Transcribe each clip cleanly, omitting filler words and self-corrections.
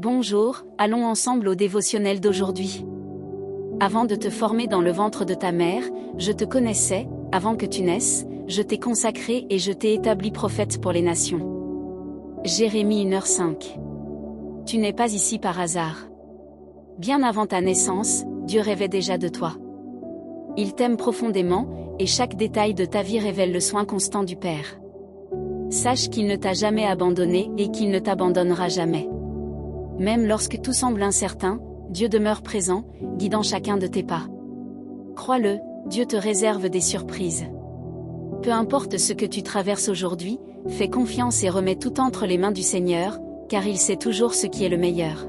Bonjour, allons ensemble au dévotionnel d'aujourd'hui. Avant de te former dans le ventre de ta mère, je te connaissais, avant que tu naisses, je t'ai consacré et je t'ai établi prophète pour les nations. Jérémie 1h5. Tu n'es pas ici par hasard. Bien avant ta naissance, Dieu rêvait déjà de toi. Il t'aime profondément, et chaque détail de ta vie révèle le soin constant du Père. Sache qu'il ne t'a jamais abandonné et qu'il ne t'abandonnera jamais. Même lorsque tout semble incertain, Dieu demeure présent, guidant chacun de tes pas. Crois-le, Dieu te réserve des surprises. Peu importe ce que tu traverses aujourd'hui, fais confiance et remets tout entre les mains du Seigneur, car il sait toujours ce qui est le meilleur.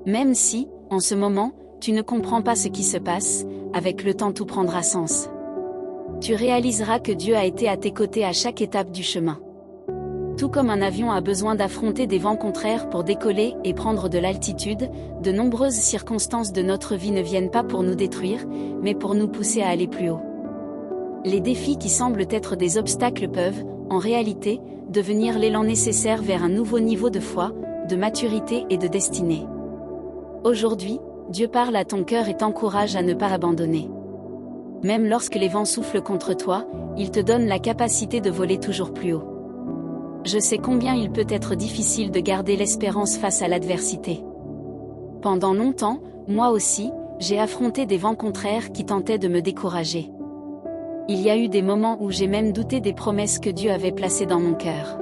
Même si, en ce moment, tu ne comprends pas ce qui se passe, avec le temps tout prendra sens. Tu réaliseras que Dieu a été à tes côtés à chaque étape du chemin. Tout comme un avion a besoin d'affronter des vents contraires pour décoller et prendre de l'altitude, de nombreuses circonstances de notre vie ne viennent pas pour nous détruire, mais pour nous pousser à aller plus haut. Les défis qui semblent être des obstacles peuvent, en réalité, devenir l'élan nécessaire vers un nouveau niveau de foi, de maturité et de destinée. Aujourd'hui, Dieu parle à ton cœur et t'encourage à ne pas abandonner. Même lorsque les vents soufflent contre toi, il te donne la capacité de voler toujours plus haut. Je sais combien il peut être difficile de garder l'espérance face à l'adversité. Pendant longtemps, moi aussi, j'ai affronté des vents contraires qui tentaient de me décourager. Il y a eu des moments où j'ai même douté des promesses que Dieu avait placées dans mon cœur.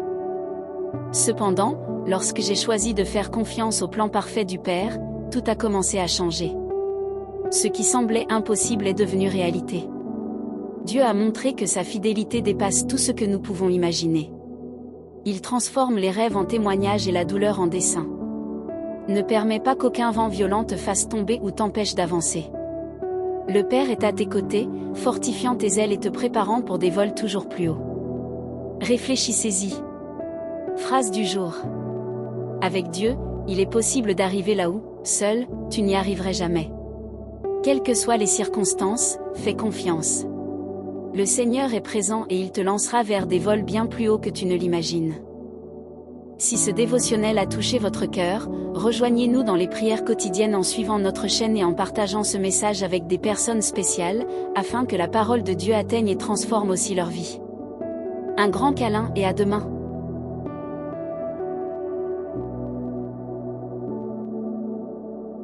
Cependant, lorsque j'ai choisi de faire confiance au plan parfait du Père, tout a commencé à changer. Ce qui semblait impossible est devenu réalité. Dieu a montré que sa fidélité dépasse tout ce que nous pouvons imaginer. Il transforme les rêves en témoignages et la douleur en dessein. Ne permets pas qu'aucun vent violent te fasse tomber ou t'empêche d'avancer. Le Père est à tes côtés, fortifiant tes ailes et te préparant pour des vols toujours plus hauts. Réfléchissez-y. Phrase du jour. Avec Dieu, il est possible d'arriver là où, seul, tu n'y arriverais jamais. Quelles que soient les circonstances, fais confiance. Le Seigneur est présent et il te lancera vers des vols bien plus hauts que tu ne l'imagines. Si ce dévotionnel a touché votre cœur, rejoignez-nous dans les prières quotidiennes en suivant notre chaîne et en partageant ce message avec des personnes spéciales, afin que la parole de Dieu atteigne et transforme aussi leur vie. Un grand câlin et à demain.